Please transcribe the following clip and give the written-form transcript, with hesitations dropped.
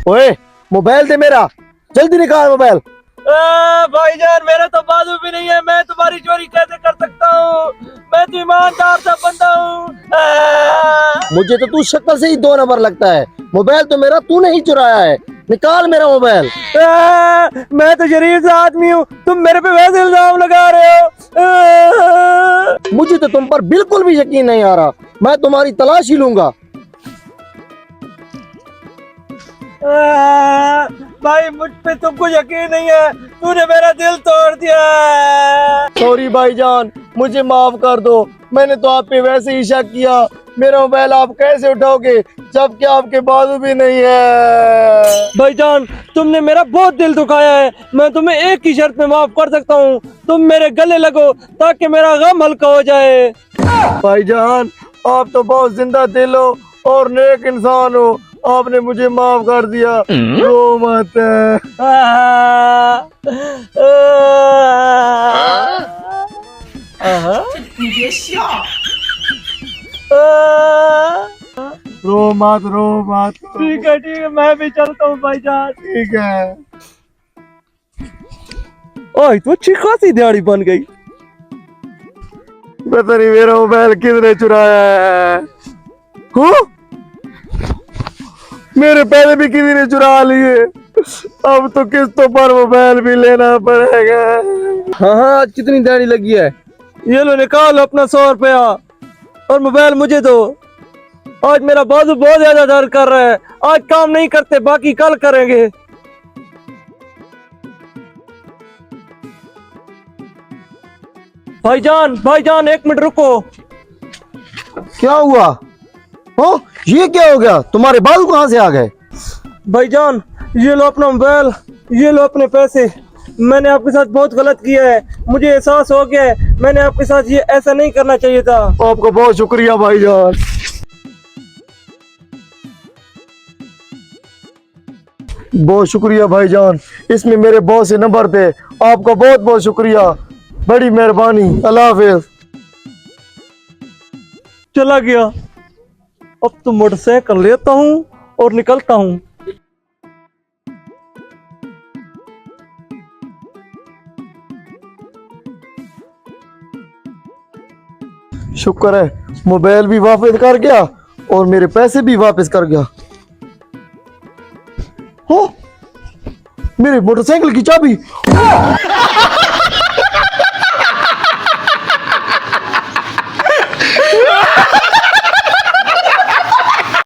ओए मोबाइल दे मेरा, जल्दी निकाल मोबाइल। भाईजान मेरा तो बाजू भी नहीं है, मैं तुम्हारी चोरी कैसे कर सकता हूँ? मैं तो ईमानदार सा बंदा हूँ। मुझे तो तू शक्ल से ही 2 नंबर लगता है। मोबाइल तो मेरा तूने ही चुराया है, निकाल मेरा मोबाइल। मैं तो शरीफ सा आदमी हूँ, तुम मेरे पे वैसे इल्जाम लगा रहे हो। मुझे तो तुम पर बिल्कुल भी यकीन नहीं आ रहा, मैं तुम्हारी तलाश ही लूंगा। भाई मुझ पे तुमको यकीन नहीं है, तूने मेरा दिल तोड़ दिया। सॉरी भाईजान, मुझे माफ कर दो, मैंने तो आप पे वैसे ही शक किया। मेरा मोबाइल आप कैसे उठाओगे जबकि आपके बाजू भी नहीं है। भाईजान तुमने मेरा बहुत दिल दुखाया है, मैं तुम्हें एक ही शर्त पे माफ कर सकता हूँ, तुम मेरे गले लगो ताकि मेरा गम हल्का हो जाए। भाईजान आप तो बहुत जिंदा दिल हो और नेक इंसान हो, आपने मुझे माफ कर दिया, रो मत। रो मत रो मत। ठीक है मैं भी चलता हूँ भाईजान। ठीक है। ओए तो अच्छी खासी दिहाड़ी बन गई। पता नहीं मेरा मोबाइल किसने चुराया है। हाँ? मेरे पैसे भी किसी ने चुरा लिए, अब तो किस्तों पर मोबाइल भी लेना पड़ेगा। हाँ हाँ, आज कितनी दिहाड़ी लगी है? ये लो निकालो अपना 100 रुपया और मोबाइल मुझे दो। आज मेरा बाजू बहुत ज्यादा दर्द कर रहा है, आज काम नहीं करते, बाकी कल करेंगे। भाईजान 1 मिनट रुको। क्या हुआ? हो ये क्या हो गया? तुम्हारे बाल कहाँ से आ गए? भाईजान ये लो अपना मोबाइल, ये लो अपने पैसे। मैंने आपके साथ बहुत गलत किया है, मुझे एहसास हो गया है, मैंने आपके साथ ये ऐसा नहीं करना चाहिए था। आपका बहुत शुक्रिया भाईजान। बहुत शुक्रिया भाईजान, इसमें मेरे बहुत से नंबर थे, आपका बहुत बहुत शुक्रिया, बड़ी मेहरबानी। अल्लाह हाफिज। चला गया। अब तो मोटरसाइकिल लेता हूँ और निकलता हूँ। शुक्र है मोबाइल भी वापस कर गया और मेरे पैसे भी वापस कर गया। हो मेरी मोटरसाइकिल की चाबी।